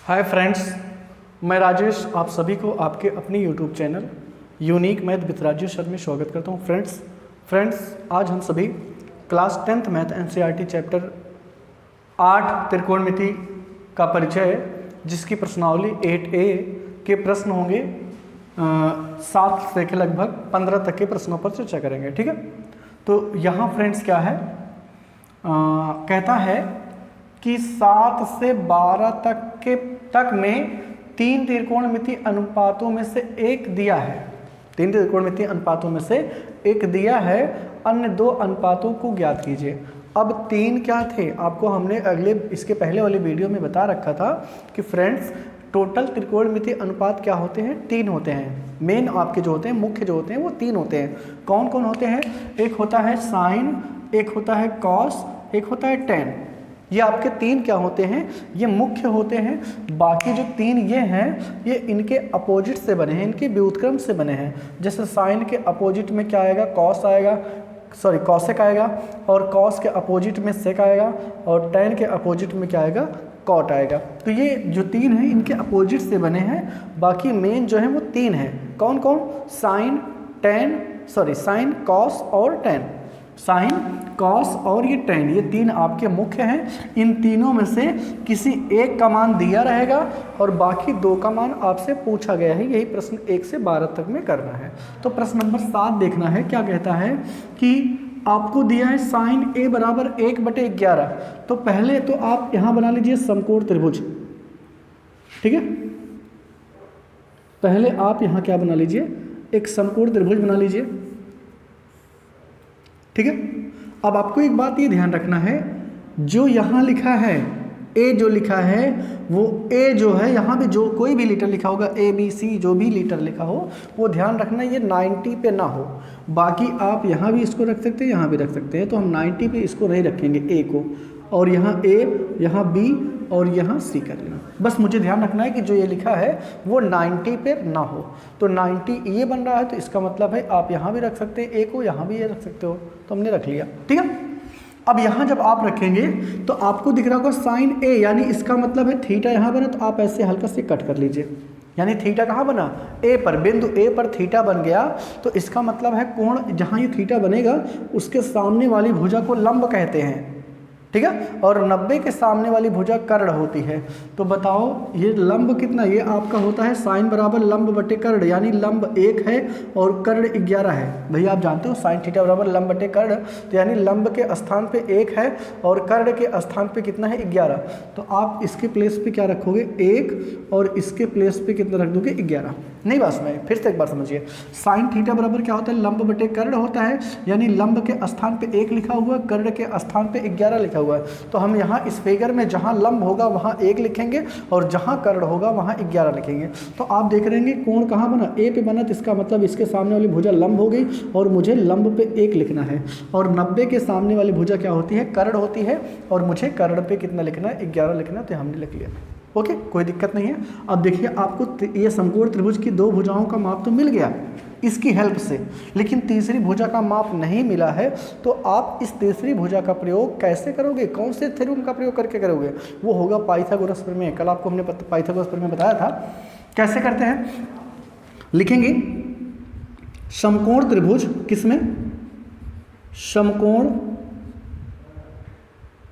Hi friends, मैं राजेश आप सभी को आपके अपने YouTube channel unique math with Rajesh sir में स्वागत करता हूं। फ्रेंड्स आज हम सभी class 10th math NCERT chapter 8 त्रिकोणमिति का परिचय, जिसकी प्रश्नावली 8A के प्रश्न होंगे 7 से लगभग 15 तक के प्रश्नों पर चर्चा करेंगे। ठीक है, तो यहाँ फ्रेंड्स क्या है, कहता है कि 7 से 12 तक में 3 त्रिकोणमिति अनुपातों में से एक दिया है। 3 त्रिकोणमिति अनुपातों में से एक दिया है, अन्य 2 अनुपातों को ज्ञात कीजिए। अब 3 क्या थे, आपको हमने इसके पहले वाली वीडियो में बता रखा था कि फ्रेंड्स टोटल त्रिकोणमिति अनुपात क्या होते हैं, 3 होते हैं। मेन आपके जो होते हैं, मुख्य जो होते हैं वो 3 होते हैं। कौन कौन होते हैं? एक होता है साइन, एक होता है कॉस, एक होता है टेन। ये आपके 3 क्या होते हैं, ये मुख्य होते हैं। बाकी जो 3 ये हैं, ये इनके अपोजिट से बने हैं, इनके व्युत्क्रम से बने हैं। जैसे साइन के अपोजिट में क्या आएगा, कॉस आएगा, कॉसेक आएगा, और कॉस के अपोजिट में सेक आएगा, और टेन के अपोजिट में क्या आएगा, कॉट आएगा। तो ये जो 3 हैं इनके अपोजिट से बने हैं। बाकी मेन जो है वो 3 हैं। कौन कौन? साइन, कॉस और टेन। साइन, कॉस और ये टेन, ये 3 आपके मुख्य हैं। इन तीनों में से किसी एक का मान दिया रहेगा और बाकी 2 का मान आपसे पूछा गया है। यही प्रश्न 1 से 12 तक में करना है। तो प्रश्न नंबर 7 देखना है, क्या कहता है कि आपको दिया है साइन a बराबर 1/11। तो पहले तो आप यहाँ बना लीजिए समकोण त्रिभुज। ठीक है, पहले आप यहाँ क्या बना लीजिए, एक समकोण त्रिभुज बना लीजिए। ठीक है, अब आपको एक बात ये ध्यान रखना है, जो यहाँ लिखा है ए, जो लिखा है वो ए जो है, यहाँ पे जो कोई भी लीटर लिखा होगा, ABC जो भी लीटर लिखा हो, वो ध्यान रखना ये 90 पे ना हो। बाकी आप यहाँ भी इसको रख सकते हैं, यहाँ भी रख सकते हैं। तो हम 90 पे इसको नहीं रखेंगे ए को, और यहाँ A, यहाँ B और यहाँ C कर लेना। बस मुझे ध्यान रखना है कि जो ये लिखा है वो 90 पे ना हो। तो 90 ये बन रहा है, तो इसका मतलब है आप यहाँ भी रख सकते हैं A को, यहाँ भी ये रख सकते हो। तो हमने रख लिया। ठीक है, अब यहाँ जब आप रखेंगे तो आपको दिख रहा होगा साइन A, यानी इसका मतलब है थीटा यहाँ बना, तो आप ऐसे हल्का से कट कर लीजिए। यानी थीटा कहाँ बना, A पर, बिंदु A पर थीटा बन गया। तो इसका मतलब है कोण जहाँ ये थीटा बनेगा उसके सामने वाली भुजा को लंब कहते हैं। ठीक है, और 90 के सामने वाली भुजा कर्ण होती है। तो बताओ ये लंब कितना, ये आपका होता है साइन बराबर लंब बटे कर्ण, यानी लंब 1 है और कर्ण 11 है। भैया आप जानते हो साइन थीटा बराबर लंब बटे कर्ण, तो यानी लंब के स्थान पे 1 है और कर्ण के स्थान पे कितना है, 11। तो आप इसके प्लेस पे क्या रखोगे, 1, और इसके प्लेस पे कितना रख दोगे, 11। नहीं बात समझिए, फिर से एक बार समझिए। साइन थीटा बराबर क्या होता है, लंब बटे कर्ण होता है, यानी लंब के स्थान पे 1 लिखा हुआ, कर्ण के स्थान पे 11 लिखा हुआ है। तो हम यहाँ इस फिगर में जहाँ लंब होगा वहाँ 1 लिखेंगे और जहाँ कर्ण होगा वहाँ 11 लिखेंगे। तो आप देख रहे हैं कोण कहाँ बना, A पे बना, तो इसका मतलब इसके सामने वाली भुजा लंब हो गई और मुझे लंब पे 1 लिखना है। और 90 के सामने वाली भुजा क्या होती है, कर्ण होती है, और मुझे कर्ण पे कितना लिखना है, 11 लिखना है। तो हमने लिख लिया। ओके, कोई दिक्कत नहीं है। अब देखिए आपको ये समकोण त्रिभुज की 2 भुजाओं का माप तो मिल गया इसकी हेल्प से, लेकिन तीसरी भुजा का माप नहीं मिला है। तो आप इस तीसरी भुजा का प्रयोग कैसे करोगे, कौन से थ्योरम का प्रयोग करके करोगे? वो होगा पाइथागोरस प्रमेय। कल आपको हमने पाइथागोरस प्रमेय बताया था। कैसे करते हैं, लिखेंगे समकोण त्रिभुज, किसमें, समकोण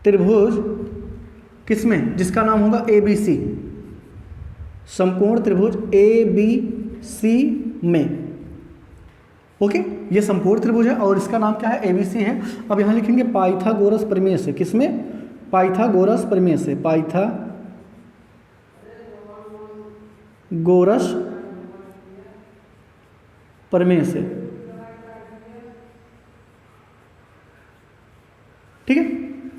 त्रिभुज किसमें, जिसका नाम होगा ABC, समकोण त्रिभुज ABC में। ओके, ये समकोण त्रिभुज है और इसका नाम क्या है, ABC है। अब यहाँ लिखेंगे पाइथागोरस प्रमेय से, किसमें, पाइथागोरस प्रमेय से, पाइथागोरस प्रमेय से। ठीक है,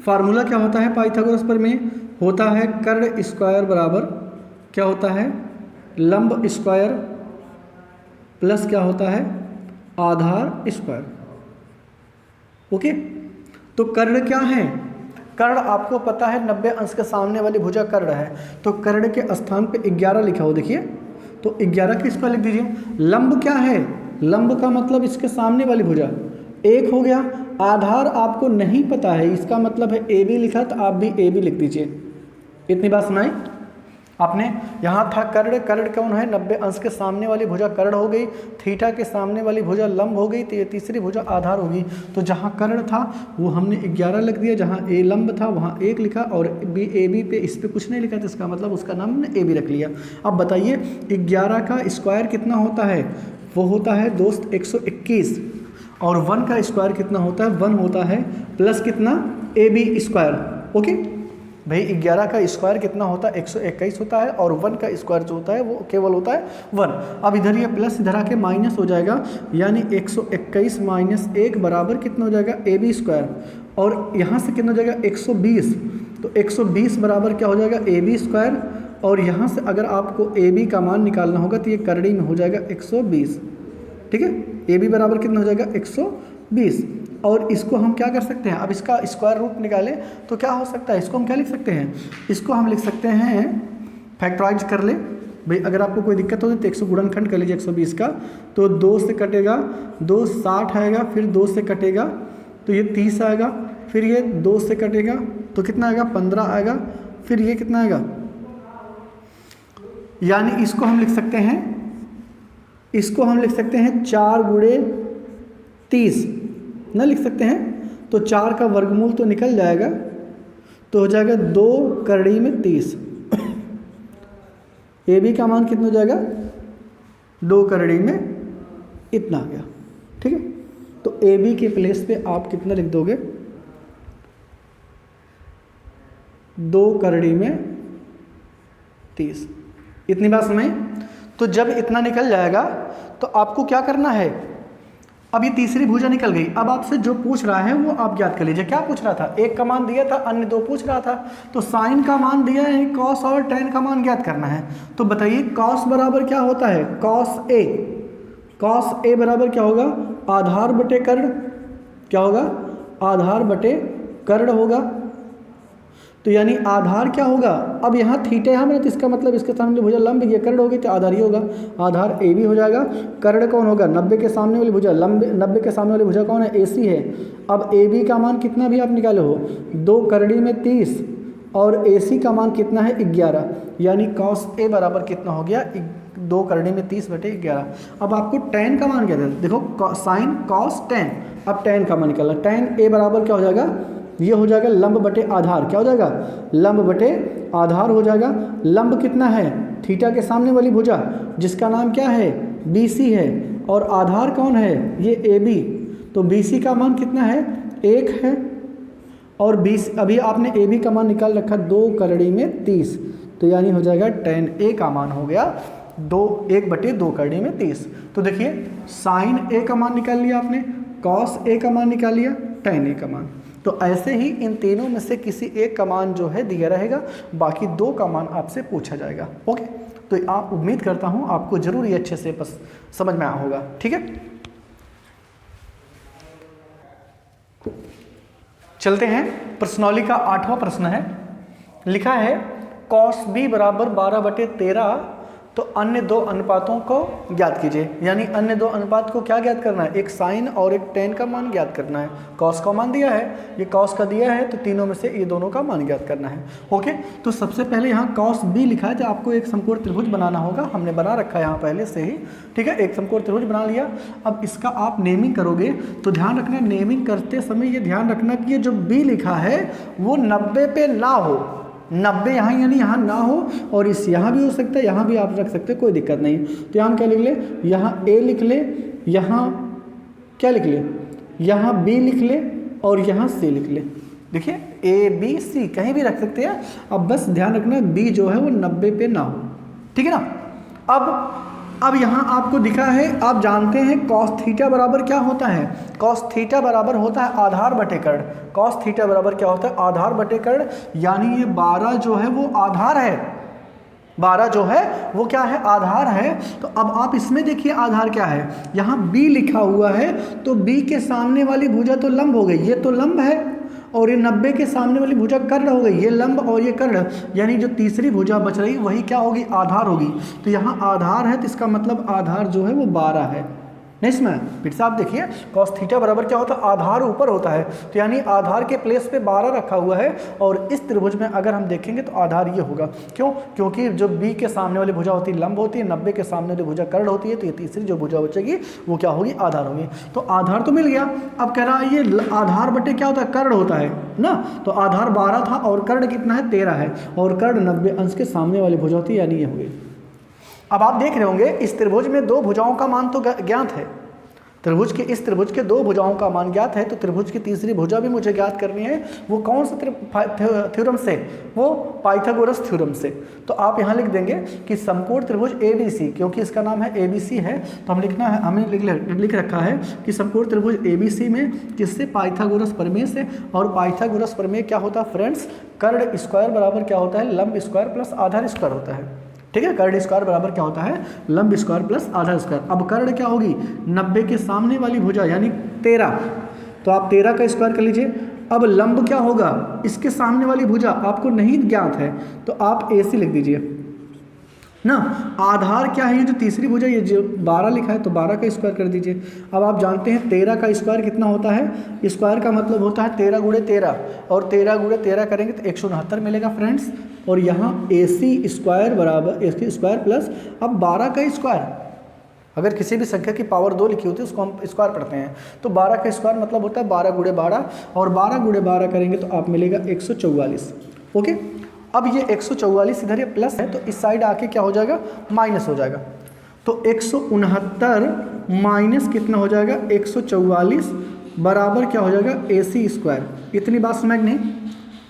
फार्मूला क्या होता है पाइथागोरस प्रमेय, होता है कर्ण स्क्वायर बराबर क्या होता है, लंब स्क्वायर प्लस क्या होता है, आधार स्क्वायर। ओके, तो कर्ण क्या है, कर्ण आपको पता है 90 अंश के सामने वाली भुजा कर्ण है। तो कर्ण के स्थान पे 11 लिखा हो, देखिए, तो 11 के स्क्वायर लिख दीजिए। लंब क्या है, लंब का मतलब इसके सामने वाली भुजा 1 हो गया। आधार आपको नहीं पता है, इसका मतलब है AB लिखा, तो आप भी AB लिख दीजिए। इतनी बात सुनाई। आपने यहाँ था कर्ण, कर्ण कौन है 90 अंश के सामने वाली भुजा कर्ण हो गई, थीटा के सामने वाली भुजा लंब हो गई, तो ये तीसरी भुजा आधार होगी। तो जहाँ कर्ण था वो हमने 11 लिख दिया, जहाँ ए लंब था वहाँ 1 लिखा, और बी ए बी पे इस पे कुछ नहीं लिखा, तो इसका मतलब उसका नाम हमने ए बी रख लिया। अब बताइए 11 का स्क्वायर कितना होता है, वो होता है दोस्त 121, और 1 का स्क्वायर कितना होता है, 1 होता है प्लस कितना ए बी स्क्वायर। ओके भाई 11 का स्क्वायर कितना होता है 121 होता है, और 1 का स्क्वायर जो होता है वो केवल होता है 1। अब इधर ये प्लस इधर आके माइनस हो जाएगा, यानी 121 माइनस 1 बराबर कितना हो जाएगा ए बी स्क्वायर, और यहाँ से कितना हो जाएगा 120, तो 120 बराबर क्या हो जाएगा ए बी स्क्वायर, और यहाँ से अगर आपको ए बी का मान निकालना होगा तो ये करड़ी में हो जाएगा 120। ठीक है, ए बी बराबर कितना हो जाएगा 120, और इसको हम क्या कर सकते हैं, अब इसका स्क्वायर रूट निकालें तो क्या हो सकता है, इसको हम क्या लिख सकते हैं, इसको हम लिख सकते हैं फैक्टराइज कर ले भाई। अगर आपको कोई दिक्कत हो तो 100 गुणनखंड कर लीजिए 120 का, तो 2 से कटेगा 2 60 आएगा, फिर 2 से कटेगा तो ये 30 आएगा, फिर ये 2 से कटेगा तो कितना आएगा 15 आएगा, फिर ये कितना आएगा, यानी इसको हम लिख सकते हैं, इसको हम लिख सकते हैं 4 गुणे 30 ना लिख सकते हैं, तो 4 का वर्गमूल तो निकल जाएगा, तो हो जाएगा 2 करड़ी में 30। ए बी का मान कितना हो जाएगा 2 करड़ी में इतना आ गया। ठीक है, तो ए बी के प्लेस पे आप कितना लिख दोगे 2 करड़ी में 30। इतनी बात समझ। तो जब इतना निकल जाएगा तो आपको क्या करना है, अब ये तीसरी भुजा निकल गई, अब आपसे जो पूछ रहा है वो आप ज्ञात कर लीजिए। क्या पूछ रहा था, एक का मान दिया था, अन्य 2 पूछ रहा था, तो साइन का मान दिया है, कॉस और टेन का मान ज्ञात करना है। तो बताइए कॉस बराबर क्या होता है, कॉस ए, कॉस ए बराबर क्या होगा आधार बटे कर्ण, क्या होगा आधार बटे कर्ण होगा, तो यानी आधार क्या होगा, अब यहाँ थीटा यहाँ में, तो इसका मतलब इसके सामने भुजा लंब, ये कर्ण होगी तो आधार ही होगा, आधार ए बी हो जाएगा। कर्ण कौन होगा 90 के सामने वाली भुजा, लंब 90 के सामने वाली भुजा कौन है ए सी है। अब ए बी का मान कितना भी आप निकाले हो 2 करड़ी में 30, और ए सी का मान कितना है 11, यानी कॉस ए बराबर कितना हो गया 2 करड़ी में 30 बटे 11। अब आपको टेन का मान क्या था, देखो साइन कॉस टेन, अब टेन का मान निकालना, टेन ए बराबर क्या हो जाएगा, ये हो जाएगा लंब बटे आधार, क्या हो जाएगा लंब बटे आधार हो जाएगा। लंब कितना है थीटा के सामने वाली भुजा जिसका नाम क्या है बी सी है, और आधार कौन है ये ए बी, तो बी सी का मान कितना है 1 है, और 20 अभी आपने ए बी का मान निकाल रखा 2 करड़ी में 30, तो यानी हो जाएगा टेन ए का मान हो गया 1 बटे 2 करड़ी में 30। तो देखिए साइन ए का मान निकाल लिया आपने, कॉस ए का मान निकाल लिया, टेन ए का मान। तो ऐसे ही इन तीनों में से किसी एक का मान जो है दिया रहेगा, बाकी 2 का मान आपसे पूछा जाएगा। ओके, तो आप उम्मीद करता हूं आपको जरूर ये अच्छे से बस समझ में आया होगा। ठीक है, चलते हैं। प्रश्नौली का 8वां प्रश्न है, लिखा है कॉस बी बराबर 12/13, तो अन्य 2 अनुपातों को ज्ञात कीजिए। यानी अन्य 2 अनुपात को क्या ज्ञात करना है, एक साइन और एक टेन का मान ज्ञात करना है। कॉस का मान दिया है, ये कॉस का दिया है, तो तीनों में से ये दोनों का मान ज्ञात करना है। ओके, तो सबसे पहले यहाँ कॉस बी लिखा है, तो आपको एक समकोण त्रिभुज बनाना होगा, हमने बना रखा है यहाँ पहले से ही। ठीक है, एक समकोण त्रिभुज बना लिया। अब इसका आप नेमिंग करोगे तो ध्यान रखना, नेमिंग करते समय ये ध्यान रखना कि ये जो बी लिखा है वो 90 पे ना हो, 90 यहाँ यानी यहाँ ना हो, और इस यहाँ भी हो सकता है, यहाँ भी आप रख सकते हैं, कोई दिक्कत नहीं। तो यहाँ हम क्या लिख ले, यहाँ ए लिख ले, यहाँ क्या लिख ले, यहाँ बी लिख ले, और यहाँ सी लिख ले। देखिए ए बी सी कहीं भी रख सकते हैं। अब बस ध्यान रखना बी जो है वो 90 पे ना हो, ठीक है ना। अब यहाँ आपको दिखा है, आप जानते हैं कॉस थीटा बराबर क्या होता है, कॉस थीटा बराबर होता है आधार बटे कर्ण। कॉस थीटा बराबर क्या होता है आधार बटे कर्ण, यानी ये 12 जो है वो आधार है, 12 जो है वो क्या है आधार है। तो अब आप इसमें देखिए आधार क्या है, यहाँ b लिखा हुआ है, तो b के सामने वाली भुजा तो लंब हो गई, ये तो लंब है, और ये 90 के सामने वाली भुजा कर्ण हो गई, ये लंब और ये कर्ण, यानी जो तीसरी भुजा बच रही वही क्या होगी आधार होगी। तो यहाँ आधार है, तो इसका मतलब आधार जो है वो 12 है। नहीं इसमें फिर से आप देखिए कॉस थीटा बराबर क्या होता है, आधार ऊपर होता है, तो यानी आधार के प्लेस पे 12 रखा हुआ है, और इस त्रिभुज में अगर हम देखेंगे तो आधार ये होगा। क्यों? क्योंकि जो बी के सामने वाली भुजा होती है लंब होती है, 90 के सामने वाली भुजा कर्ण होती है, तो ये तीसरी जो भुजा बचेगी वो क्या होगी, आधार होगी। तो आधार तो मिल गया। अब कह रहा है ये आधार बटे क्या होता है, कर्ण होता है ना, तो आधार 12 था और कर्ण कितना है, 13 है, और कर्ण 90 अंश के सामने वाली भुजा होती है, यानी ये होगी। अब आप देख रहे होंगे इस त्रिभुज में दो भुजाओं का मान तो ज्ञात है, इस त्रिभुज के दो भुजाओं का मान ज्ञात है, तो त्रिभुज की तीसरी भुजा भी मुझे ज्ञात करनी है। वो कौन सा थ्योरम से, वो पाइथागोरस थ्योरम से। तो आप यहाँ लिख देंगे कि समकोण त्रिभुज ABC, क्योंकि इसका नाम है ABC है, तो हमें लिख रखा है कि समकोण त्रिभुज ABC में किससे, पाइथागोरस प्रमेय से। और पाइथागोरस प्रमेय क्या होता है फ्रेंड्स, कर्ण स्क्वायर बराबर क्या होता है, लंब स्क्वायर प्लस आधार स्क्वायर होता है। ठीक है, कर्ण स्क्वायर बराबर क्या होता है, लंब स्क्वायर प्लस आधार स्क्वायर। अब कर्ण क्या होगी, 90 के सामने वाली भुजा यानी 13, तो आप 13 का स्क्वायर कर लीजिए। अब लंब क्या होगा, इसके सामने वाली भुजा आपको नहीं ज्ञात है, तो आप AC लिख दीजिए ना। आधार क्या है, ये जो तीसरी भुजा, ये जो 12 लिखा है, तो 12 का स्क्वायर कर दीजिए। अब आप जानते हैं 13 का स्क्वायर कितना होता है, स्क्वायर का मतलब होता है 13 गुणे 13, और 13 गुणे 13 करेंगे तो 169 मिलेगा फ्रेंड्स। और यहाँ AC स्क्वायर बराबर AC स्क्वायर प्लस अब 12 का स्क्वायर, अगर किसी भी संख्या की पावर 2 लिखी होती है उसको हम स्क्वायर पढ़ते हैं, तो 12 का स्क्वायर मतलब होता है 12 गुणे 12, और 12 गुणे 12 करेंगे तो आप मिलेगा 144। ओके, अब ये 144 इधर ये प्लस है, तो इस साइड आके क्या हो जाएगा, माइनस हो जाएगा। तो 169 माइनस कितना हो जाएगा, 144 बराबर क्या हो जाएगा, AC स्क्वायर। इतनी बात समझ नहीं,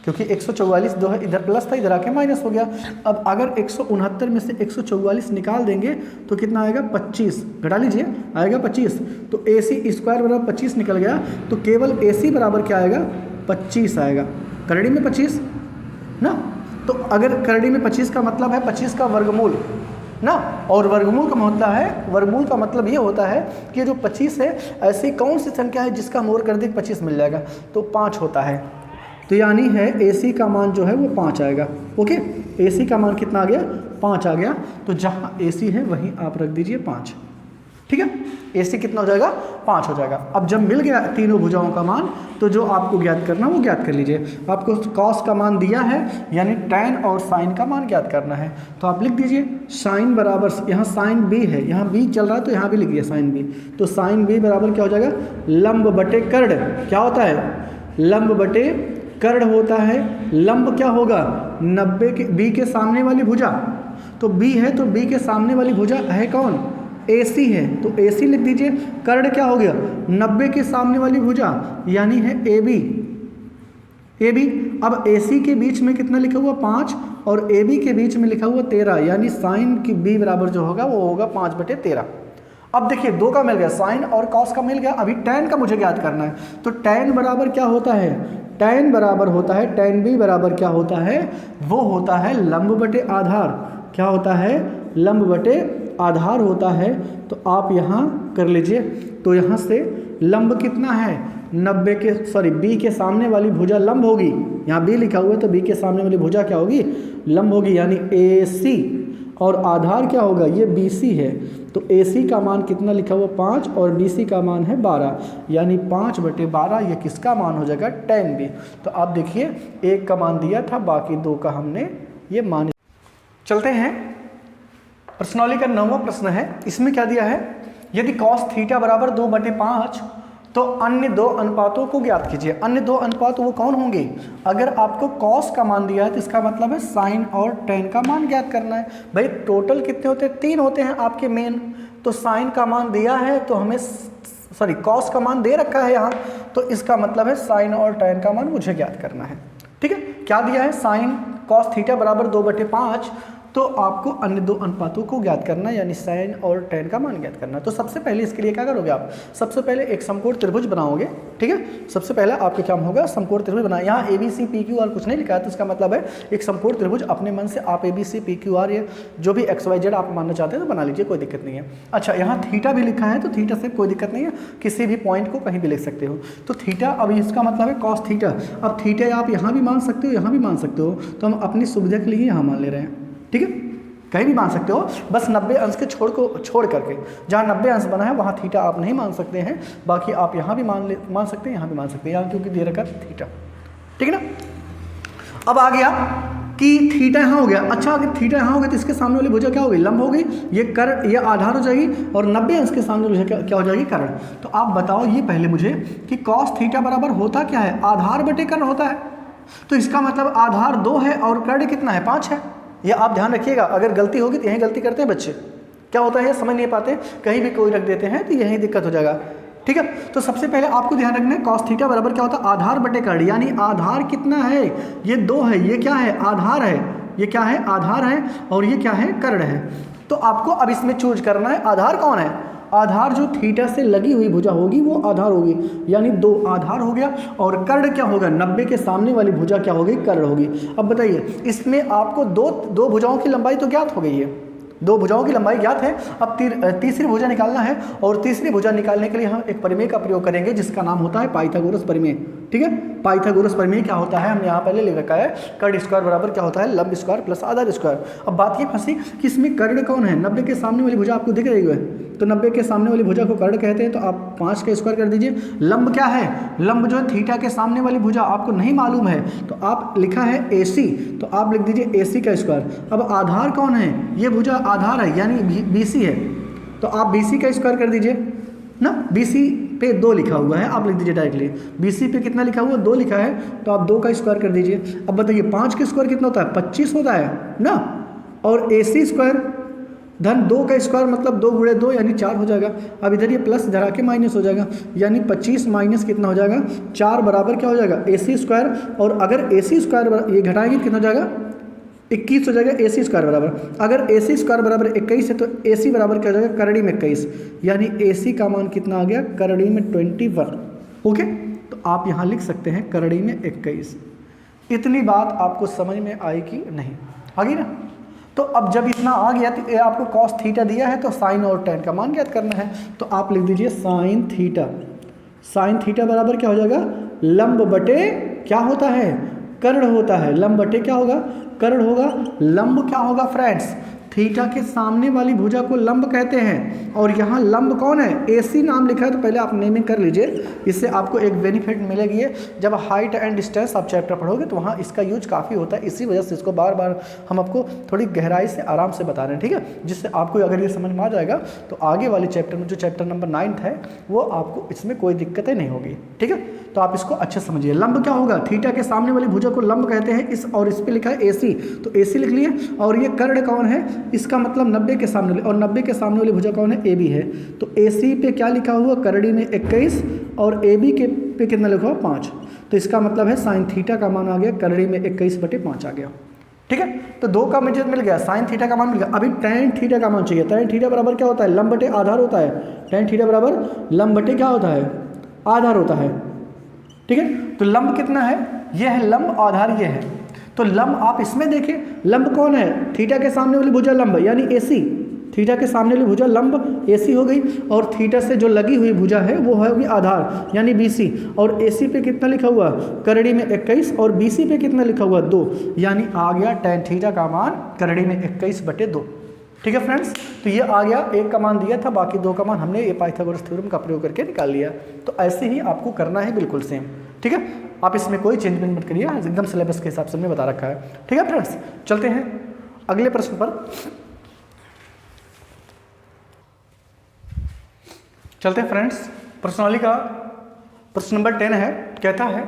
क्योंकि 144 जो है इधर प्लस था, इधर आके माइनस हो गया। अब अगर 169 में से 144 निकाल देंगे तो कितना आएगा, 25, घटा लीजिए, आएगा 25। तो AC स्क्वायर बराबर 25 निकल गया, तो केवल AC बराबर क्या आएगा, 25 आएगा। करड़ी में 25 ना, तो अगर करड़ी में 25 का मतलब है 25 का वर्गमूल ना, और वर्गमूल का मतलब ये होता है कि जो 25 है, ऐसी कौन सी संख्या है जिसका मोर कर दे 25 मिल जाएगा, तो 5 होता है। तो यानी है AC का मान जो है वो 5 आएगा। ओके, AC का मान कितना आ गया, 5 आ गया। तो जहाँ AC है वहीं आप रख दीजिए 5। ठीक है, AC कितना हो जाएगा, 5 हो जाएगा। अब जब मिल गया तीनों भुजाओं का मान, तो जो आपको ज्ञात करना वो ज्ञात कर लीजिए। आपको कॉस का मान दिया है, यानी tan और साइन का मान ज्ञात करना है, तो आप लिख दीजिए साइन बराबर, यहाँ साइन B है, यहाँ B चल रहा है तो यहाँ भी लिख दिया साइन B। तो साइन B बराबर क्या हो जाएगा, लंब बटे कर्ण। क्या होता है, लंब बटे कर्ण होता है। लंब क्या होगा, 90 के B के सामने वाली भुजा, तो B है तो B के सामने वाली भुजा है कौन, AC है, तो AC लिख दीजिए। कर्ण क्या हो गया, 90 के सामने वाली भुजा यानी है AB। अब AC के बीच में कितना लिखा हुआ, 5, और AB के बीच में लिखा हुआ 13, यानी साइन की B बराबर जो होगा वो होगा 5/13। अब देखिए 2 का मिल गया, साइन और कॉस का मिल गया, अभी tan का मुझे ज्ञात करना है। तो tan बराबर क्या होता है, tan बराबर होता है, tan B बराबर क्या होता है, वो होता है लंब बटे आधार। क्या होता है, लंब बटे आधार होता है। तो आप यहाँ कर लीजिए, तो यहाँ से लंब कितना है, 90 के B के सामने वाली भुजा लंब होगी, यहाँ B लिखा हुआ है तो B के सामने वाली भुजा क्या होगी, लंब होगी, यानी AC। और आधार क्या होगा, ये BC है, तो AC का मान कितना लिखा हुआ, 5, और BC का मान है 12, यानी 5/12 ये किसका मान हो जाएगा, tan B। तो आप देखिए 1 का मान दिया था, बाकी 2 का हमने ये मान। चलते हैं, प्रश्नावली का 9वां प्रश्न है। इसमें क्या दिया है, यदि cos थीटा बराबर 2/5 तो अन्य 2 अनुपातों को ज्ञात कीजिए। अन्य 2 अनुपात वो कौन होंगे, अगर आपको cos का मान दिया है तो इसका मतलब है साइन और tan का मान ज्ञात करना है। भाई टोटल कितने होते हैं, 3 होते हैं आपके मेन, तो साइन का मान दिया है तो हमें cos का मान दे रखा है यहाँ, तो इसका मतलब है साइन और tan का मान मुझे ज्ञात करना है। ठीक है, क्या दिया है, साइन cos थीटा बराबर 2/5, तो आपको अन्य 2 अनुपातों को ज्ञात करना है, यानी साइन और tan का मान ज्ञात करना है। तो सबसे पहले इसके लिए क्या करोगे आप, सबसे पहले एक समकोण त्रिभुज बनाओगे। ठीक है, सबसे पहले आपका क्या होगा, समकोण त्रिभुज बनाए। यहाँ ABC PQ R कुछ नहीं लिखा है, तो इसका मतलब है एक समकोण त्रिभुज। अपने मन से आप ABC PQ R या जो भी XYZ आप मानना चाहते हैं तो बना लीजिए, कोई दिक्कत नहीं है। अच्छा, यहाँ थीटा भी लिखा है, तो थीटा से कोई दिक्कत नहीं है, किसी भी पॉइंट को कहीं भी लिख सकते हो। तो थीटा, अब इसका मतलब है cos थीटा। अब थीटा आप यहाँ भी मान सकते हो, यहाँ भी मान सकते हो, तो हम अपनी सुविधा के लिए यहाँ मान ले रहे हैं। ठीक है, कहीं भी मान सकते हो, बस 90 अंश के छोड़ करके, जहाँ 90 अंश बना है वहाँ थीटा आप नहीं मान सकते हैं, बाकी आप यहाँ भी मान सकते हैं, यहाँ भी मान सकते हैं, यहाँ क्योंकि दे रखा थीटा, ठीक है ना। अब आ गया कि थीटा यहाँ हो गया। अच्छा, अगर थीटा यहाँ हो गया तो इसके सामने वाली भुजा क्या हो गई, लंब हो गई, ये आधार हो जाएगी, और 90 अंश के सामने भुजा क्या हो जाएगी, कर्ण। तो आप बताओ ये पहले मुझे कि कॉस थीटा बराबर होता क्या है, आधार बटे कर्ण होता है। तो इसका मतलब आधार 2 है और कर्ण कितना है, 5 है। ये आप ध्यान रखिएगा, अगर गलती होगी तो यहीं गलती करते हैं बच्चे, क्या होता है समझ नहीं पाते, कहीं भी कोई रख देते हैं तो यहीं दिक्कत हो जाएगा, ठीक है। तो सबसे पहले आपको ध्यान रखना है कॉस थीटा बराबर क्या होता है, आधार बटे कर्ण, यानी आधार कितना है, ये 2 है, ये क्या है, आधार है, ये क्या है, आधार है, और ये क्या है, कर्ण है। तो आपको अब इसमें चूज करना है आधार कौन है, आधार जो थीटा से लगी हुई भुजा होगी वो आधार होगी, यानी 2 आधार हो गया, और कर्ण क्या होगा, 90 के सामने वाली भुजा क्या होगी, कर्ण होगी। अब बताइए इसमें आपको दो भुजाओं की लंबाई तो ज्ञात हो गई है, 2 भुजाओं की लंबाई ज्ञात है। अब तीसरी भुजा निकालना है, और तीसरी भुजा निकालने के लिए हम एक परिमेय का प्रयोग करेंगे जिसका नाम होता है पाइथागोरस परिमेय, ठीक है। पाइथागोरस परिमेय क्या होता है, हमने यहाँ पहले लिख रखा है, कर्ण स्क्वायर बराबर क्या होता है, लंब स्क्वायर प्लस आधार स्क्वायर। अब बात ये फंसी कि इसमें कर्ण कौन है, 90 के सामने वाली भुजा आपको दिख रही है, तो 90 के सामने वाली भुजा को कर्ण कहते हैं, तो आप 5 का स्क्वायर कर दीजिए। लंब क्या है, लंब जो है थीटा के सामने वाली भुजा आपको नहीं मालूम है, तो आप लिखा है AC, तो आप लिख दीजिए AC का स्क्वायर। अब आधार कौन है, ये भुजा आधार है यानी BC है, तो आप BC का स्क्वायर कर दीजिए ना, BC पे 2 लिखा हुआ है, आप लिख दीजिए डायरेक्टली, BC पे कितना लिखा हुआ, 2 लिखा है, तो आप 2 का स्क्वायर कर दीजिए। अब बताइए 5 का स्क्वायर कितना होता है, 25 होता है ना, और AC स्क्वायर धन 2 का स्क्वायर मतलब 2 गुणे 2 यानी 4 हो जाएगा। अब इधर ये प्लस इधर आके माइनस हो जाएगा, यानी 25 माइनस कितना हो जाएगा, 4 बराबर क्या हो जाएगा, AC स्क्वायर, और अगर AC स्क्वायर ये घटाएंगे कितना हो जाएगा, 21 हो जाएगा AC स्क्वायर बराबर। अगर AC स्क्वायर बराबर 21 है तो AC बराबर क्या हो जाएगा, करड़ी में 21, यानी AC का मान कितना आ गया, करड़ी में 21। ओके, तो आप यहाँ लिख सकते हैं करड़ी में 21। इतनी बात आपको समझ में आई कि नहीं, आ गई ना। तो अब जब इतना आ गया तो ये आपको कॉस थीटा दिया है, तो साइन और टैन का मान ज्ञात करना है, तो आप लिख दीजिए साइन थीटा। साइन थीटा बराबर क्या हो जाएगा, लंब बटे क्या होता है, कर्ण होता है, लंब बटे क्या होगा, कर्ण होगा। लंब क्या होगा फ्रेंड्स, थीटा के सामने वाली भुजा को लंब कहते हैं, और यहाँ लंब कौन है, AC नाम लिखा है, तो पहले आप नेमिंग कर लीजिए, इससे आपको एक बेनिफिट मिलेगी। जब हाइट एंड डिस्टेंस आप चैप्टर पढ़ोगे तो वहाँ इसका यूज काफ़ी होता है, इसी वजह से इसको बार बार हम आपको थोड़ी गहराई से आराम से बता रहे हैं, ठीक है, जिससे आपको अगर ये समझ में आ जाएगा तो आगे वाले चैप्टर में जो चैप्टर नंबर 9 है वो आपको इसमें कोई दिक्कतें नहीं होगी, ठीक है। तो आप इसको अच्छे समझिए, लंब क्या होगा, थीटा के सामने वाली भुजा को लंब कहते हैं, इस और इस पे लिखा है AC, तो AC लिख लिए, और ये कर्ण कौन है, इसका मतलब 90 के सामने, और 90 के सामने वाली भुजा कौन है, AB है, तो AC पे क्या लिखा हुआ, करड़ी में 21, और AB के पे कितना लिखा हुआ, 5, तो इसका मतलब है साइन थीटा का मान आ गया करड़ी में 21/5 आ गया, ठीक है। तो 2 का मुझे मिल गया, साइन थीटा का मान मिल गया। अभी टैन थीटा का मान चाहिए। टैन थीटा बराबर क्या होता है, लंब बटे आधार होता है, टैन थीटा बराबर लंब बटे क्या होता है, आधार होता है, ठीक है। तो लंब कितना है, ये है लंब, आधार ये है, तो लंब आप इसमें देखें, लंब कौन है, थीटा के सामने वाली भुजा लंब यानी AC, थीटा के सामने वाली भुजा लंब AC हो गई, और थीटा से जो लगी हुई भुजा है वो होगी आधार यानी BC, और AC पे कितना लिखा हुआ, करड़ी में 21, और BC पे कितना लिखा हुआ, 2, यानी आ गया टैन थीटा का मान करड़ी में 21/2, ठीक है फ्रेंड्स। तो ये आ गया, 1 का मान दिया था, बाकी 2 का मान हमने ये पाइथागोरस थ्योरम का प्रयोग करके निकाल लिया। तो ऐसे ही आपको करना है, बिल्कुल सेम, ठीक है। आप इसमें कोई चेंजमेंट मत करिए, एकदम सिलेबस के हिसाब से हमने बता रखा है, ठीक है फ्रेंड्स। चलते हैं अगले प्रश्न पर, चलते हैं फ्रेंड्स। प्रश्नावली का प्रश्न नंबर 10 है, कहता है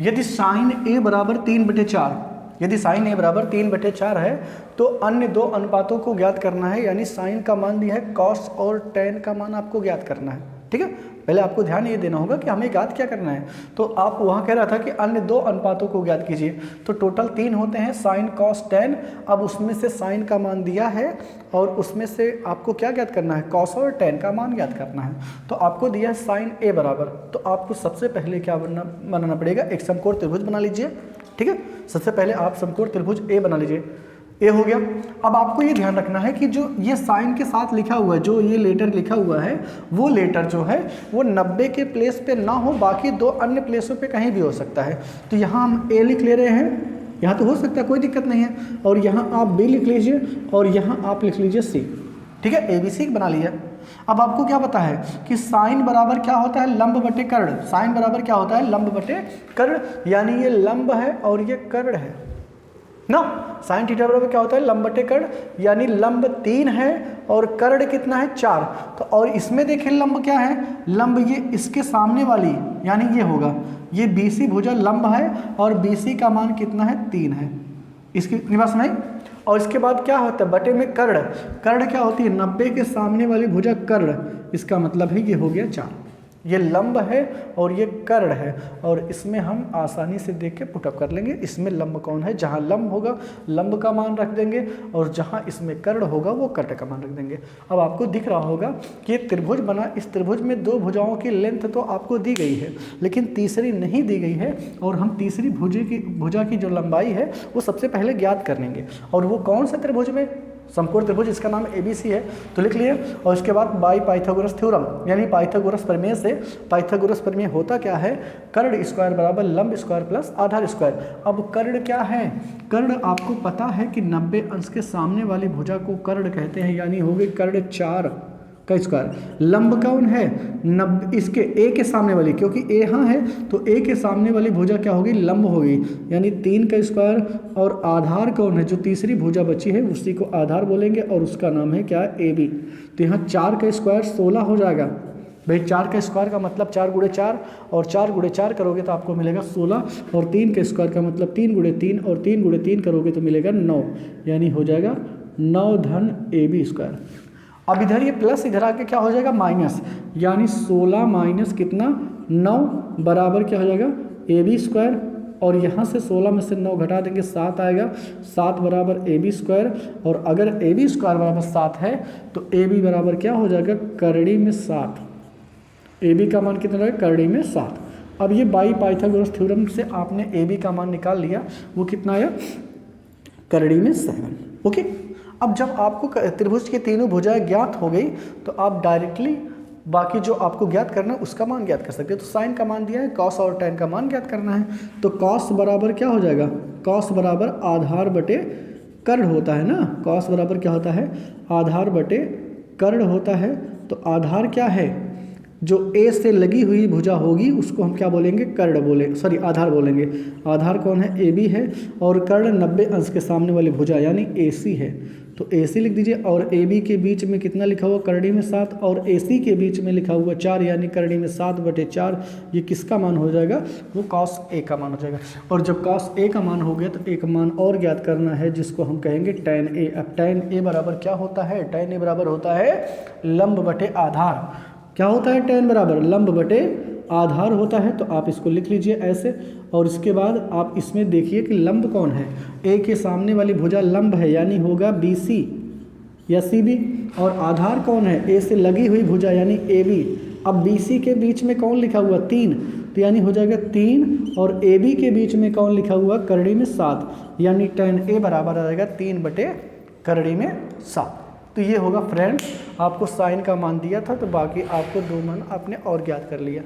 यदि साइन A बराबर 3/4, यदि साइन A बराबर 3/4 है तो अन्य 2 अनुपातों को ज्ञात करना है, यानी साइन का मान दिया है, कॉस और टैन का मान आपको ज्ञात करना है, ठीक है। पहले आपको ध्यान ये देना होगा कि हमें ज्ञात क्या करना है। तो आप वहाँ कह रहा था कि अन्य 2 अनुपातों को ज्ञात कीजिए, तो टोटल 3 होते हैं, साइन कॉस टैन। अब उसमें से साइन का मान दिया है और उसमें से आपको क्या ज्ञात करना है, कॉस और टैन का मान ज्ञात करना है। तो आपको दिया है साइन A बराबर, तो आपको सबसे पहले क्या बनाना पड़ेगा, एक समकोण त्रिभुज बना लीजिए, ठीक है। सबसे पहले आप समकोण त्रिभुज A बना लीजिए, A हो गया। अब आपको ये ध्यान रखना है कि जो ये साइन के साथ लिखा हुआ है, जो ये लेटर लिखा हुआ है, वो लेटर जो है वो 90 के प्लेस पे ना हो, बाकी 2 अन्य प्लेसों पे कहीं भी हो सकता है। तो यहाँ हम A लिख ले रहे हैं, यहाँ तो हो सकता है, कोई दिक्कत नहीं है। और यहाँ आप बी लिख लीजिए और यहाँ आप लिख लीजिए सी, ठीक है, ABC बना लिया। अब आपको क्या पता है कि साइन बराबर क्या होता है, लंब बटे कर्ण। साइन बराबर क्या होता है, लंब बटे कर्ण, यानी ये लंब है और ये कर्ण है ना। साइन थीटा बराबर क्या होता है, लंब बटे कर्ण, यानी लंब 3 है और कर्ण कितना है 4। तो और इसमें देखें लंब क्या है, लंब ये इसके सामने वाली, यानी ये होगा, ये BC भुजा लंब है और BC का मान कितना है 3 है। इसकी बात नहीं। और इसके बाद क्या होता है, बटे में कर्ण। कर्ण क्या होती है, 90 के सामने वाली भुजा कर्ण, इसका मतलब है ये हो गया 4। ये लंब है और ये कर्ण है, और इसमें हम आसानी से देख के पुटअप कर लेंगे। इसमें लंब कौन है, जहाँ लंब होगा लंब का मान रख देंगे, और जहाँ इसमें कर्ण होगा वो कर्ण का मान रख देंगे। अब आपको दिख रहा होगा कि एक त्रिभुज बना, इस त्रिभुज में 2 भुजाओं की लेंथ तो आपको दी गई है, लेकिन तीसरी नहीं दी गई है, और हम तीसरी भुजा की जो लंबाई है वो सबसे पहले ज्ञात कर लेंगे। और वो कौन सा त्रिभुज में, समकोण त्रिभुज, इसका नाम ABC है, तो लिख लिए। और इसके बाद बाई पाइथागोरस थ्योरम, यानी पाइथागोरस प्रमेय से, पाइथागोरस प्रमेय होता क्या है, कर्ण स्क्वायर बराबर लंब स्क्वायर प्लस आधार स्क्वायर। अब कर्ण क्या है, कर्ण आपको पता है कि 90 अंश के सामने वाली भुजा को कर्ण कहते हैं, यानी हो गई कर्ण 4 का स्क्वायर। लंब कौन है, 90 इसके A के सामने वाली, क्योंकि A यहाँ है तो A के सामने वाली भुजा क्या होगी, लंब होगी, यानी 3 का स्क्वायर। और आधार कौन है, जो तीसरी भुजा बची है उसी को आधार बोलेंगे, और उसका नाम है क्या, AB। तो यहाँ 4 का स्क्वायर 16 हो जाएगा भाई। 4 का स्क्वायर का मतलब 4 गुणे 4, और 4 गुणे 4 करोगे तो आपको मिलेगा 16, और 3 का स्क्वायर का मतलब 3 गुणे 3, और 3 गुणे 3 करोगे तो मिलेगा 9, यानी हो जाएगा 9 धन AB स्क्वायर। अब इधर ये प्लस, इधर आके क्या हो जाएगा माइनस, यानी 16 माइनस कितना 9 बराबर क्या हो जाएगा AB स्क्वायर। और यहाँ से 16 में से 9 घटा देंगे 7 आएगा, 7 बराबर AB स्क्वायर। और अगर AB स्क्वायर बराबर 7 है तो AB बराबर क्या हो जाएगा, करड़ी में 7। AB का मान कितना रहेगा, करड़ी में 7। अब ये बाई पाइथागोरस थ्योरम से आपने AB का मान निकाल लिया, वो कितना आया, करड़ी में 7। ओके। अब जब आपको त्रिभुज की तीनों भुजाएं ज्ञात हो गई तो आप डायरेक्टली बाकी जो आपको ज्ञात करना है उसका मान ज्ञात कर सकते हैं। तो साइन का मान दिया है, कॉस और टैन का मान ज्ञात करना है। तो कॉस बराबर क्या हो जाएगा, कॉस बराबर आधार बटे कर्ण होता है ना। कॉस बराबर क्या होता है, आधार बटे कर्ण होता है। तो आधार क्या है, जो A से लगी हुई भुजा होगी उसको हम क्या बोलेंगे, कर्ण बोले, सॉरी आधार बोलेंगे। आधार कौन है, AB है, और कर्ण 90 अंश के सामने वाली भुजा यानी AC है, तो AC लिख दीजिए। और AB के बीच में कितना लिखा हुआ, करड़ी में 7, और AC के बीच में लिखा हुआ 4, यानी करड़ी में 7 बटे 4। ये किसका मान हो जाएगा, वो cos A का मान हो जाएगा। और जब cos A का मान हो गया तो एक मान और ज्ञात करना है जिसको हम कहेंगे tan A। अब tan A बराबर क्या होता है, tan A बराबर होता है लंब बटे आधार। क्या होता है, tan बराबर लंब बटे आधार होता है। तो आप इसको लिख लीजिए ऐसे, और इसके बाद आप इसमें देखिए कि लंब कौन है, A के सामने वाली भुजा लंब है, यानी होगा BC या CB। और आधार कौन है, A से लगी हुई भुजा यानी AB। अब BC के बीच में कौन लिखा हुआ, 3, तो यानी हो जाएगा 3, और AB के बीच में कौन लिखा हुआ, करड़ी में 7, यानी tan A बराबर आ जाएगा 3 बटे करड़ी में 7। तो ये होगा फ्रेंड्स, आपको साइन का मान दिया था तो बाकी आपको 2 मान आपने और ज्ञात कर लिया।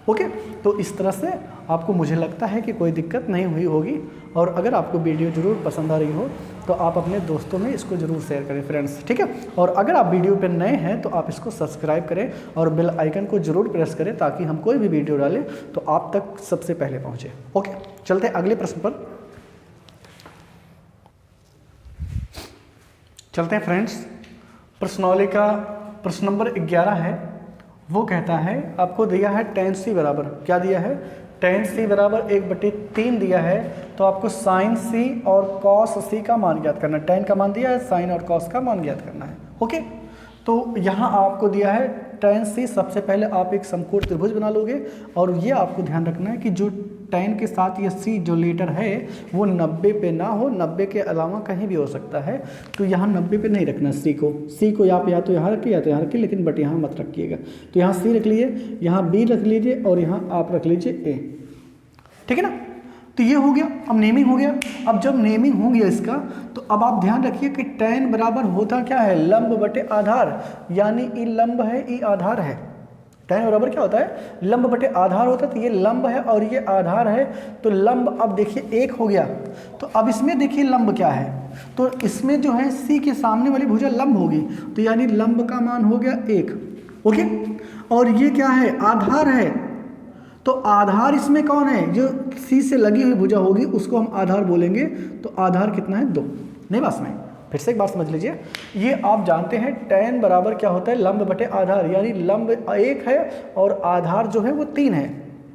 ओके। तो इस तरह से आपको, मुझे लगता है कि कोई दिक्कत नहीं हुई होगी। और अगर आपको वीडियो ज़रूर पसंद आ रही हो तो आप अपने दोस्तों में इसको ज़रूर शेयर करें फ्रेंड्स, ठीक है। और अगर आप वीडियो पर नए हैं तो आप इसको सब्सक्राइब करें और बेल आइकन को ज़रूर प्रेस करें, ताकि हम कोई भी वीडियो डालें तो आप तक सबसे पहले पहुँचे। ओके, चलते हैं अगले प्रश्न पर। चलते हैं फ्रेंड्स, प्रश्नावली का प्रश्न नंबर 11 है। वो कहता है, आपको दिया है tan C बराबर, क्या दिया है, tan C बराबर 1/3 दिया है। तो आपको sin C और cos C का मान ज्ञात करना है। tan का मान दिया है, sin और cos का मान ज्ञात करना है। ओके। तो यहाँ आपको दिया है tan C। सबसे पहले आप एक समकोण त्रिभुज बना लोगे, और ये आपको ध्यान रखना है कि जो tan के साथ ये C जो लीटर है वो 90 पे ना हो, 90 के अलावा कहीं भी हो सकता है। तो यहाँ 90 पे नहीं रखना C को आप या तो यहाँ रखिए या तो यहाँ रखिए, लेकिन बट यहाँ मत रखिएगा। तो यहाँ C रख लीजिए, यहाँ B रख लीजिए, और यहाँ आप रख लीजिए A, ठीक है ना। तो ये हो गया, अब नेमिंग हो गया। अब जब नेमिंग हो गया इसका, तो अब आप ध्यान रखिए कि tan बराबर होता क्या है, लंब बटे आधार, यानी ई लंब है ई आधार है। tan बराबर क्या होता है, लंब बटे आधार होता है। तो ये लंब है और ये आधार है, तो लंब अब देखिए 1 हो गया। तो अब इसमें देखिए लंब क्या है, तो इसमें जो है C के सामने वाली भुजा लंब होगी, तो यानी लंब का मान हो गया 1। ओके, और ये क्या है, आधार है, तो आधार इसमें कौन है, जो C से लगी हुई भुजा होगी उसको हम आधार बोलेंगे। तो आधार कितना है, 2। नहीं बात में फिर से एक बात समझ लीजिए, ये आप जानते हैं tan बराबर क्या होता है, लंब बटे आधार, यानी लंब 1 है और आधार जो है वो 3 है।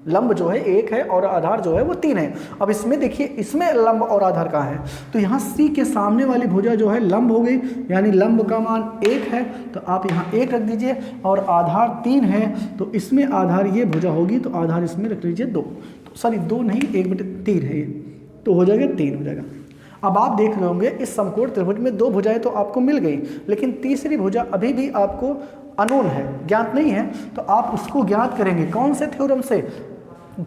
लंब जो है 1 है और आधार जो है वो 3 है। अब इसमें देखिए, इसमें लंब और आधार कहाँ है, तो यहाँ C के सामने वाली भुजा जो है लंब हो गई, यानी लंब का मान 1 है, तो आप यहाँ 1 रख दीजिए, और आधार 3 है, तो इसमें आधार ये भुजा होगी, तो आधार इसमें रख लीजिए 2। तो सॉरी 2 नहीं, 1/3 है ये, तो हो जाएगा 3 हो जाएगा। अब आप देख रहे होंगे इस समकोण त्रिभुज में 2 भुजाएं तो आपको मिल गई, लेकिन तीसरी भुजा अभी भी आपको अननोन है, ज्ञात नहीं है। तो आप उसको ज्ञात करेंगे कौन से थ्योरम से,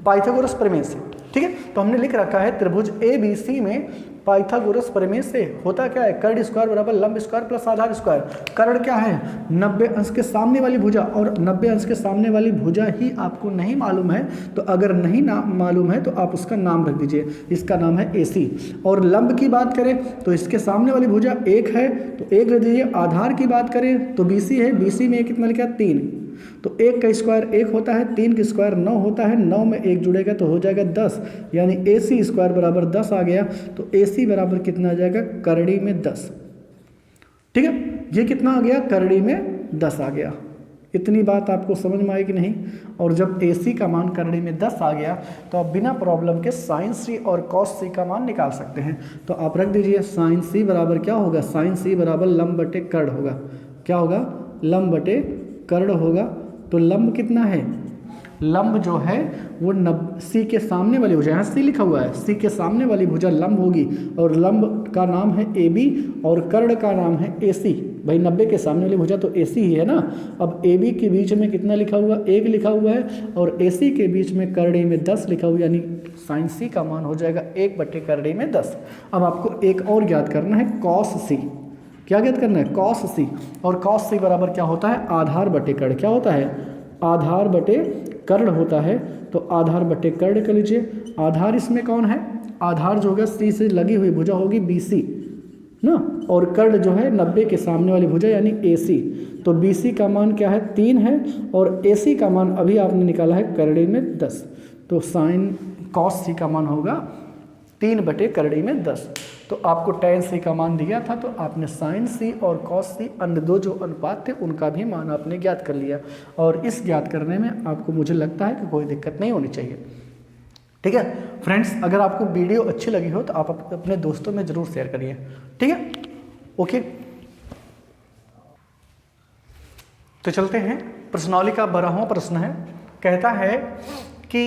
पाइथागोरस प्रमेय से। ठीक है, तो हमने लिख रखा है त्रिभुज ABC में पाइथागोरस प्रमेय से होता क्या है, कर्ण स्क्वायर बराबर लंब स्क्वायर प्लस आधार स्क्वायर। कर्ण क्या है, 90 अंश के सामने वाली भुजा, और 90 अंश के सामने वाली भुजा ही आपको नहीं मालूम है, तो अगर नहीं मालूम है तो आप उसका नाम रख दीजिए, इसका नाम है AC। और लंब की बात करें तो इसके सामने वाली भुजा 1 है, तो 1 रख दीजिए। आधार की बात करें तो BC है, BC में कितना लिखा है, 3, तो 1 का स्क्वायर 1 होता है, 3 का स्क्वायर 9 होता है, 9 में 1 जुड़ेगा तो हो जाएगा 10, यानी AC स्क्वायर बराबर 10 आ गया। तो AC बराबर कितना आ जाएगा, करड़ी में 10। ठीक है, ये कितना आ गया, करड़ी में 10 आ गया। इतनी बात आपको समझ में आई कि नहीं। और जब AC का मान करड़ी में 10 आ गया तो आप बिना प्रॉब्लम के sin C और cos C का मान निकाल सकते हैं। तो आप रख दीजिए sin C बराबर क्या होगा, sin C बराबर लंब बटे कर्ण होगा। क्या होगा, लंब बटे कर्ण होगा। तो लंब कितना है, लंब जो है वो C के सामने वाली भुजा, यहाँ C लिखा हुआ है, C के सामने वाली भुजा लंब होगी, और लंब का नाम है AB और कर्ण का नाम है AC। भाई 90 के सामने वाली भुजा तो AC ही है ना। अब AB के बीच में कितना लिखा हुआ, 1 लिखा हुआ है, और AC के बीच में करड़ी में 10 लिखा हुआ, यानी sin C का मान हो जाएगा 1 बटे करड़ी में 10। अब आपको एक और ज्ञात करना है, cos C। क्या ज्ञात करना है, cos C। और cos C बराबर क्या होता है, आधार बटे कर्ण। क्या होता है, आधार बटे कर्ण होता है। तो आधार बटे कर्ण कर लीजिए। आधार इसमें कौन है, आधार जो होगा C से लगी हुई भुजा होगी BC ना, और कर्ण जो है 90 के सामने वाली भुजा यानी AC। तो BC का मान क्या है, 3 है, और AC का मान अभी आपने निकाला है करड़ी में 10। तो साइन cos C का मान होगा 3 बटे करड़ी में 10। तो आपको tan C का मान दिया था, तो आपने sin C और cos C अन्य दो जो अनुपात थे उनका भी मान आपने ज्ञात कर लिया। और इस ज्ञात करने में आपको, मुझे लगता है कि कोई दिक्कत नहीं होनी चाहिए। ठीक है फ्रेंड्स, अगर आपको वीडियो अच्छी लगी हो तो आप अपने दोस्तों में ज़रूर शेयर करिए। ठीक है, ओके। तो चलते हैं, प्रश्नावली का 12वां प्रश्न है। कहता है कि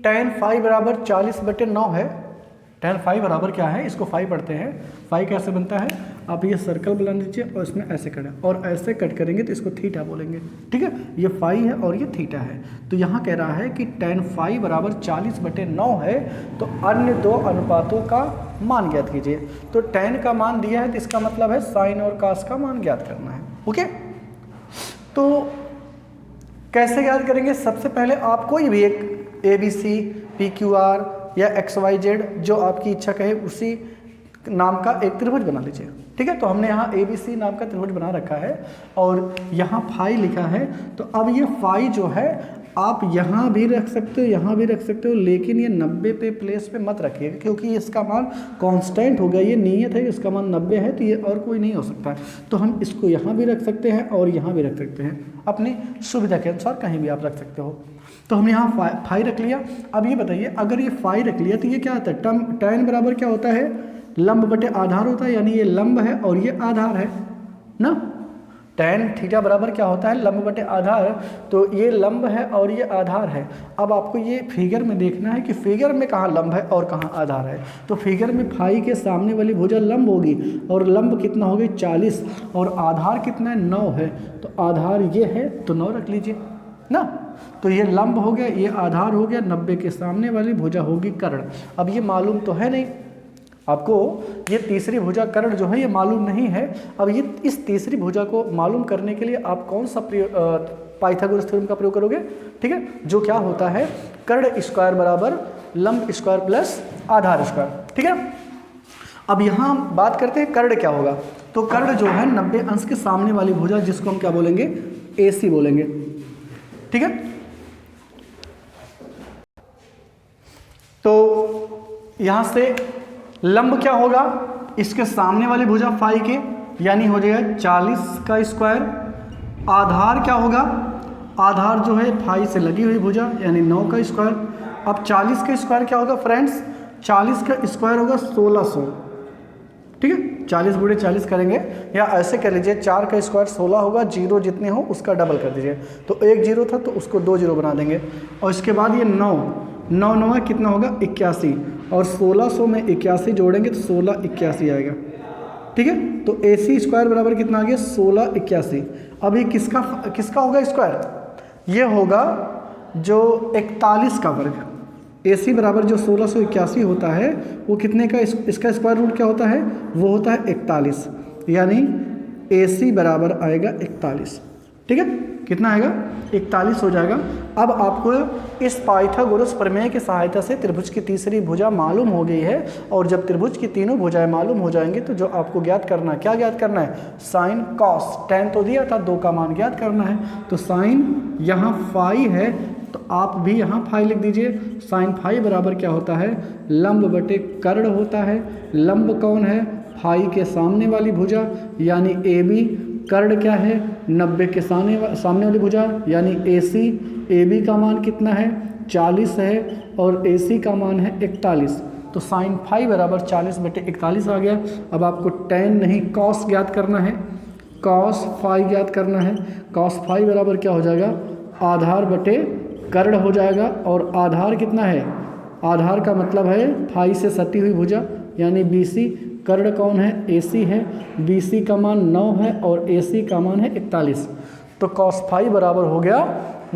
tan phi बराबर 40/9 है। tan phi बराबर क्या है, इसको phi पढ़ते हैं। phi कैसे बनता है, आप ये सर्कल बना लीजिए और इसमें ऐसे करें, और ऐसे कट करेंगे तो इसको थीटा बोलेंगे। ठीक है, ये phi है और ये थीटा है। तो यहाँ कह रहा है कि tan phi बराबर 40/9 है, तो अन्य दो अनुपातों का मान ज्ञात कीजिए। तो tan का मान दिया है, तो इसका मतलब है sin और cos का मान ज्ञात करना है। ओके, तो कैसे ज्ञात करेंगे, सबसे पहले आप कोई भी एक ABC, PQR या XYZ जो आपकी इच्छा कहे उसी नाम का एक त्रिभुज बना लीजिए। ठीक है, तो हमने यहाँ ABC नाम का त्रिभुज बना रखा है और यहाँ फाई लिखा है। तो अब ये फाई जो है आप यहाँ भी रख सकते हो, यहाँ भी रख सकते हो, लेकिन ये 90 पे प्लेस पे मत रखिएगा, क्योंकि इसका मान कांस्टेंट हो गया। ये नियत है, इसका मान 90 है, तो ये और कोई नहीं हो सकता है। तो हम इसको यहाँ भी रख सकते हैं और यहाँ भी रख सकते हैं, अपनी सुविधा के अनुसार कहीं भी आप रख सकते हो। तो हम यहाँ फाई रख लिया। अब ये बताइए, अगर ये फाई रख लिया तो ये क्या होता है, tan बराबर क्या होता है, लंब बटे आधार होता है, यानी ये लंब है और ये आधार है ना। tan थीटा बराबर क्या होता है, लंब बटे आधार, तो ये लंब है और ये आधार है। अब आपको ये फिगर में देखना है कि फिगर में कहाँ लंब है और कहाँ आधार है। तो फिगर में फाई के सामने वाली भुजा लंब होगी, और लंब कितना हो गई 40, और आधार कितना है 9 है। तो आधार ये है तो 9 रख लीजिए ना। तो ये लंब हो गया, ये आधार हो गया, 90 के सामने वाली भुजा होगी कर्ण। अब ये मालूम तो है नहीं आपको, ये तीसरी भुजा कर्ण जो है ये मालूम नहीं है। अब ये इस तीसरी भुजा को मालूम करने के लिए आप कौन सा पाइथागोरस थ्योरम का प्रयोग करोगे, ठीक है, जो क्या होता है कर्ण स्क्वायर बराबर लंब स्क्वायर प्लस आधार स्क्वायर, ठीक है। अब यहाँ हम बात करते हैं कर्ण क्या होगा। तो कर्ण जो है 90 अंश के सामने वाली भुजा, जिसको हम क्या बोलेंगे, AC बोलेंगे, ठीक है। तो यहां से लंब क्या होगा, इसके सामने वाली भुजा फाई के, यानी हो जाएगा 40 का स्क्वायर। आधार क्या होगा, आधार जो है फाई से लगी हुई भुजा, यानी 9 का स्क्वायर। अब 40 का स्क्वायर क्या होगा फ्रेंड्स, 40 का स्क्वायर होगा 1600, ठीक है। 40 गुणे 40 करेंगे, या ऐसे कर लीजिए 4 का स्क्वायर 16 होगा, जीरो जितने हो उसका डबल कर दीजिए। तो एक जीरो था तो उसको 2 जीरो बना देंगे। और इसके बाद ये 9 9 कितना होगा 81, और 1600 में 81 जोड़ेंगे तो 16 81 आएगा, ठीक है। तो AC स्क्वायर बराबर कितना आ गया 16 81। अब ये किसका होगा स्क्वायर, ये होगा जो 41 का वर्ग। AC बराबर जो 1681 होता है वो कितने का, इसका स्क्वायर रूट क्या होता है, वो होता है 41, यानी AC बराबर आएगा 41, ठीक है। कितना आएगा 41 हो जाएगा। अब आपको इस पाइथागोरस प्रमेय की सहायता से त्रिभुज की तीसरी भुजा मालूम हो गई है, और जब त्रिभुज की तीनों भुजाएं मालूम हो जाएंगे तो जो आपको ज्ञात करना है, क्या ज्ञात करना है, साइन कॉस। tan तो दिया था, 2 का मान ज्ञात करना है। तो साइन यहाँ फाई है तो आप भी यहाँ फाई लिख दीजिए। साइन फाई बराबर क्या होता है, लंब बटे कर्ण होता है। लंब कौन है, फाई के सामने वाली भुजा यानी AB। कर्ण क्या है, 90 के सामने वाली भुजा यानी AC। AB का मान कितना है 40 है, और AC का मान है 41। तो साइन फाई बराबर 40 बटे 41 आ गया। अब आपको tan नहीं कॉस ज्ञात करना है, कॉस फाई ज्ञात करना है। कॉस फाई बराबर क्या हो जाएगा, आधार बटे कर्ण हो जाएगा। और आधार कितना है, आधार का मतलब है फाई से सटी हुई भुजा यानी BC। कर्ण कौन है, AC है। BC का मान 9 है और AC का मान है 41। तो कॉस फाई बराबर हो गया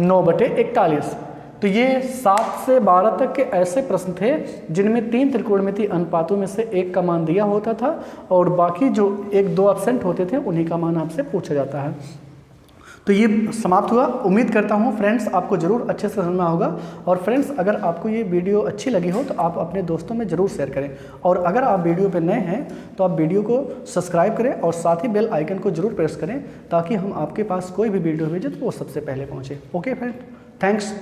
9 बटे 41। तो ये 7 से 12 तक के ऐसे प्रश्न थे जिनमें 3 त्रिकोणमितीय अनुपातों में से एक का मान दिया होता था, और बाकी जो 1-2 एब्सेंट होते थे उन्हीं का मान आपसे पूछा जाता है। तो ये समाप्त हुआ। उम्मीद करता हूँ फ्रेंड्स आपको ज़रूर अच्छे से समझ में होगा। और फ्रेंड्स अगर आपको ये वीडियो अच्छी लगी हो तो आप अपने दोस्तों में ज़रूर शेयर करें, और अगर आप वीडियो पे नए हैं तो आप वीडियो को सब्सक्राइब करें और साथ ही बेल आइकन को ज़रूर प्रेस करें, ताकि हम आपके पास कोई भी वीडियो भेजें तो वो सबसे पहले पहुँचे। Okay friend, thanks.